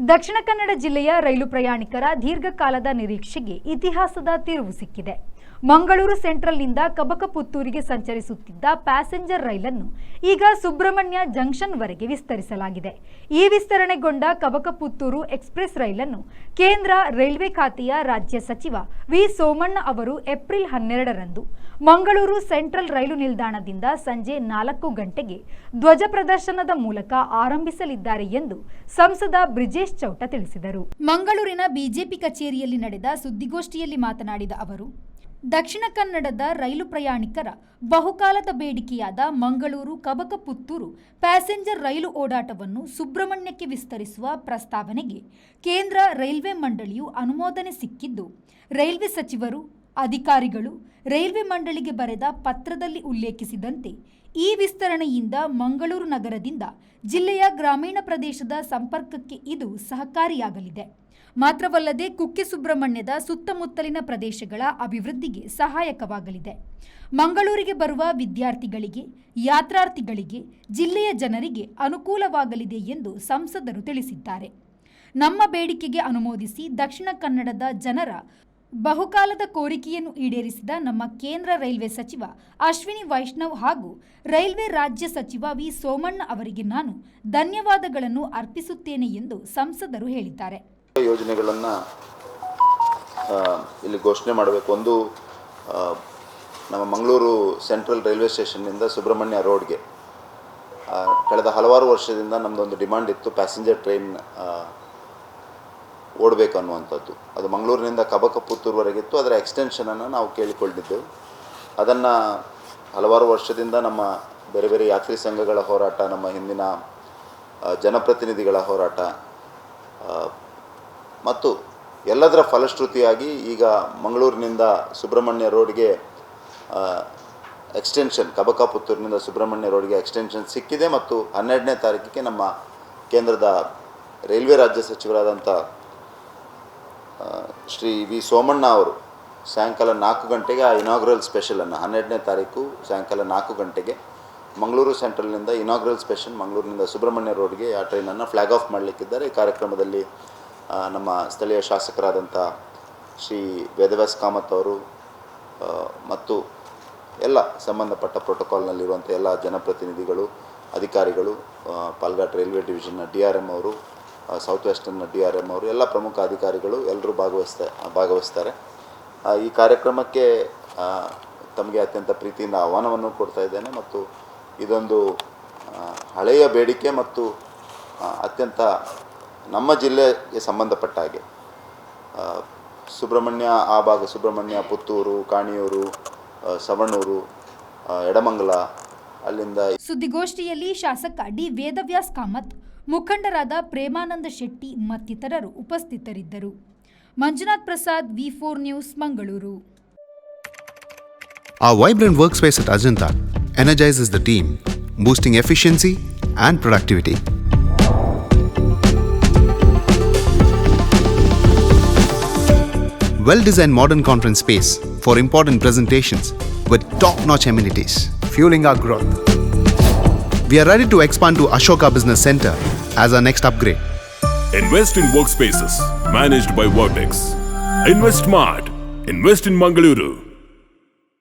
ದಕ್ಷಿಣ ಕನ್ನಡ ಜಿಲ್ಲೆಯ ರೈಲು ಪ್ರಯಾಣಿಕರ ದೀರ್ಘಕಾಲದ ನಿರೀಕ್ಷೆಗೆ ಇತಿಹಾಸದ ತಿರುವು ಸಿಕ್ಕಿದೆ. ಮಂಗಳೂರು ಸೆಂಟ್ರಲ್ನಿಂದ ಕಬಕಪುತ್ತೂರಿಗೆ ಸಂಚರಿಸುತ್ತಿದ್ದ ಪ್ಯಾಸೆಂಜರ್ ರೈಲನ್ನು ಈಗ ಸುಬ್ರಹ್ಮಣ್ಯ ಜಂಕ್ಷನ್ವರೆಗೆ ವಿಸ್ತರಿಸಲಾಗಿದೆ. ಈ ವಿಸ್ತರಣೆಗೊಂಡ ಕಬಕಪುತ್ತೂರು ಎಕ್ಸ್ಪ್ರೆಸ್ ರೈಲನ್ನು ಕೇಂದ್ರ ರೈಲ್ವೆ ಖಾತೆಯ ರಾಜ್ಯ ಸಚಿವ ವಿ ಸೋಮಣ್ಣ ಅವರು ಏಪ್ರಿಲ್ 12ರಂದು ಮಂಗಳೂರು ಸೆಂಟ್ರಲ್ ರೈಲು ನಿಲ್ದಾಣದಿಂದ ಸಂಜೆ 4 ಗಂಟೆಗೆ ಧ್ವಜ ಪ್ರದರ್ಶನದ ಮೂಲಕ ಆರಂಭಿಸಲಿದ್ದಾರೆ ಎಂದು ಸಂಸದ ಬ್ರಿಜೇಶ್ ಚೌಟ ತಿಳಿಸಿದರು. ಮಂಗಳೂರಿನ ಬಿಜೆಪಿ ಕಚೇರಿಯಲ್ಲಿ ನಡೆದ ಸುದ್ದಿಗೋಷ್ಠಿಯಲ್ಲಿ ಮಾತನಾಡಿದ ಅವರು, ದಕ್ಷಿಣ ಕನ್ನಡದ ರೈಲು ಪ್ರಯಾಣಿಕರ ಬಹುಕಾಲದ ಬೇಡಿಕೆಯಾದ ಮಂಗಳೂರು ಕಬಕಪುತ್ತೂರು ಪ್ಯಾಸೆಂಜರ್ ರೈಲು ಓಡಾಟವನ್ನು ಸುಬ್ರಹ್ಮಣ್ಯಕ್ಕೆ ವಿಸ್ತರಿಸುವ ಪ್ರಸ್ತಾವನೆಗೆ ಕೇಂದ್ರ ರೈಲ್ವೆ ಮಂಡಳಿಯು ಅನುಮೋದನೆ ಸಿಕ್ಕಿದ್ದು, ರೈಲ್ವೆ ಸಚಿವರು, ಅಧಿಕಾರಿಗಳು ರೈಲ್ವೆ ಮಂಡಳಿಗೆ ಬರೆದ ಪತ್ರದಲ್ಲಿ ಉಲ್ಲೇಖಿಸಿದಂತೆ ಈ ವಿಸ್ತರಣೆಯಿಂದ ಮಂಗಳೂರು ನಗರದಿಂದ ಜಿಲ್ಲೆಯ ಗ್ರಾಮೀಣ ಪ್ರದೇಶದ ಸಂಪರ್ಕಕ್ಕೆ ಇದು ಸಹಕಾರಿಯಾಗಲಿದೆ. ಮಾತ್ರವಲ್ಲದೆ ಕುಕ್ಕೆ ಸುಬ್ರಹ್ಮಣ್ಯದ ಸುತ್ತಮುತ್ತಲಿನ ಪ್ರದೇಶಗಳ ಅಭಿವೃದ್ಧಿಗೆ ಸಹಾಯಕವಾಗಲಿದೆ. ಮಂಗಳೂರಿಗೆ ಬರುವ ವಿದ್ಯಾರ್ಥಿಗಳಿಗೆ, ಯಾತ್ರಾರ್ಥಿಗಳಿಗೆ, ಜಿಲ್ಲೆಯ ಜನರಿಗೆ ಅನುಕೂಲವಾಗಲಿದೆ ಎಂದು ಸಂಸದರು ತಿಳಿಸಿದ್ದಾರೆ. ನಮ್ಮ ಬೇಡಿಕೆಗೆ ಅನುಮೋದಿಸಿ ದಕ್ಷಿಣ ಕನ್ನಡದ ಜನರ ಬಹುಕಾಲದ ಕೋರಿಕೆಯನ್ನು ಈಡೇರಿಸಿದ ನಮ್ಮ ಕೇಂದ್ರ ರೈಲ್ವೆ ಸಚಿವ ಅಶ್ವಿನಿ ವೈಷ್ಣವ್ ಹಾಗೂ ರೈಲ್ವೆ ರಾಜ್ಯ ಸಚಿವ ವಿ ಸೋಮಣ್ಣ ಅವರಿಗೆ ನಾನು ಧನ್ಯವಾದಗಳನ್ನು ಅರ್ಪಿಸುತ್ತೇನೆ ಎಂದು ಸಂಸದರು ಹೇಳಿದ್ದಾರೆ. ಯೋಜನೆಗಳನ್ನು ಇಲ್ಲಿ ಘೋಷಣೆ ಮಾಡಬೇಕು. ಒಂದು, ನಮ್ಮ ಮಂಗಳೂರು ಸೆಂಟ್ರಲ್ ರೈಲ್ವೆ ಸ್ಟೇಷನ್ನಿಂದ ಸುಬ್ರಹ್ಮಣ್ಯ ರೋಡ್ಗೆ ಕಳೆದ ಹಲವಾರು ವರ್ಷದಿಂದ ನಮ್ಮದೊಂದು ಡಿಮಾಂಡ್ ಇತ್ತು, ಪ್ಯಾಸೆಂಜರ್ ಟ್ರೈನ್ ಓಡಬೇಕು ಅನ್ನುವಂಥದ್ದು. ಅದು ಮಂಗಳೂರಿನಿಂದ ಕಬಕಪುತ್ತೂರುವರೆಗಿತ್ತು. ಅದರ ಎಕ್ಸ್ಟೆನ್ಷನನ್ನು ನಾವು ಕೇಳಿಕೊಂಡಿದ್ದೆವು. ಅದನ್ನು ಹಲವಾರು ವರ್ಷದಿಂದ ನಮ್ಮ ಬೇರೆ ಬೇರೆ ಯಾತ್ರಿ ಸಂಘಗಳ ಹೋರಾಟ, ನಮ್ಮ ಹಿಂದಿನ ಜನಪ್ರತಿನಿಧಿಗಳ ಹೋರಾಟ ಮತ್ತು ಎಲ್ಲದರ ಫಲಶ್ರುತಿಯಾಗಿ ಈಗ ಮಂಗಳೂರಿನಿಂದ ಸುಬ್ರಹ್ಮಣ್ಯ ರೋಡ್ಗೆ ಎಕ್ಸ್ಟೆನ್ಷನ್, ಕಬಕಪುತ್ತೂರಿನಿಂದ ಸುಬ್ರಹ್ಮಣ್ಯ ರೋಡ್ಗೆ ಎಕ್ಸ್ಟೆನ್ಷನ್ ಸಿಕ್ಕಿದೆ. ಮತ್ತು 12ನೇ ತಾರೀಕಿಗೆ ನಮ್ಮ ಕೇಂದ್ರದ ರೈಲ್ವೆ ರಾಜ್ಯ ಸಚಿವರಾದಂಥ ಶ್ರೀ ವಿ ಸೋಮಣ್ಣ ಅವರು ಸಾಯಂಕಾಲ 4 ಗಂಟೆಗೆ ಆ ಇನಾಗ್ರಲ್ ಸ್ಪೆಷಲನ್ನು 12ನೇ ತಾರೀಕು ಸಾಯಂಕಾಲ 4 ಗಂಟೆಗೆ ಮಂಗಳೂರು ಸೆಂಟ್ರಲ್ನಿಂದ ಇನಾಗ್ರಲ್ ಸ್ಪೆಷಲ್ ಮಂಗಳೂರಿನಿಂದ ಸುಬ್ರಹ್ಮಣ್ಯ ರೋಡ್ಗೆ ಆ ಟ್ರೈನನ್ನು ಫ್ಲ್ಯಾಗ್ ಆಫ್ ಮಾಡಲಿಕ್ಕಿದ್ದಾರೆ. ಈ ಕಾರ್ಯಕ್ರಮದಲ್ಲಿ ನಮ್ಮ ಸ್ಥಳೀಯ ಶಾಸಕರಾದಂಥ ಶ್ರೀ ವೇದವ್ಯಾಸ್ ಕಾಮತ್ ಅವರು ಮತ್ತು ಎಲ್ಲ ಸಂಬಂಧಪಟ್ಟ ಪ್ರೋಟೋಕಾಲ್ನಲ್ಲಿರುವಂಥ ಎಲ್ಲ ಜನಪ್ರತಿನಿಧಿಗಳು, ಅಧಿಕಾರಿಗಳು, ಪಾಲ್ಘಾಟ್ ರೈಲ್ವೆ ಡಿವಿಷನ್ನ DRM ಅವರು, ಸೌತ್ ವೆಸ್ಟರ್ನ್ನ DRM ಅವರು, ಎಲ್ಲ ಪ್ರಮುಖ ಅಧಿಕಾರಿಗಳು ಎಲ್ಲರೂ ಭಾಗವಹಿಸ್ತಾರೆ. ಈ ಕಾರ್ಯಕ್ರಮಕ್ಕೆ ತಮಗೆ ಅತ್ಯಂತ ಪ್ರೀತಿಯಿಂದ ಆಹ್ವಾನವನ್ನು ಕೊಡ್ತಾ ಇದ್ದೇನೆ. ಮತ್ತು ಇದೊಂದು ಹಳೆಯ ಬೇಡಿಕೆ ಮತ್ತು ಅತ್ಯಂತ ನಮ್ಮ ಜಿಲ್ಲೆಗೆ ಸಂಬಂಧಪಟ್ಟ ಹಾಗೆ ಸುಬ್ರಹ್ಮಣ್ಯ, ಆ ಭಾಗ ಸುಬ್ರಹ್ಮಣ್ಯ, ಪುತ್ತೂರು, ಕಾಣಿಯೂರು, ಸವಣೂರು, ಎಡಮಂಗಲ, ಅಲ್ಲಿಂದ. ಸುದ್ದಿಗೋಷ್ಠಿಯಲ್ಲಿ ಶಾಸಕ ಡಿ ವೇದವ್ಯಾಸ್ ಕಾಮತ್, ಮುಖಂಡರಾದ ಪ್ರೇಮಾನಂದ ಶೆಟ್ಟಿ ಮತ್ತಿತರರು ಉಪಸ್ಥಿತರಿದ್ದರು. Manjunath Prasad, V4 news, Mangaluru. Our vibrant workspace at Ajanta energizes the team, boosting efficiency and productivity. Well-designed modern conference space for important presentations with top-notch amenities, fueling our growth. We are ready to expand to Ashoka Business Center as our next upgrade. Invest in workspaces managed by Vertex. Invest smart. Invest in Mangaluru.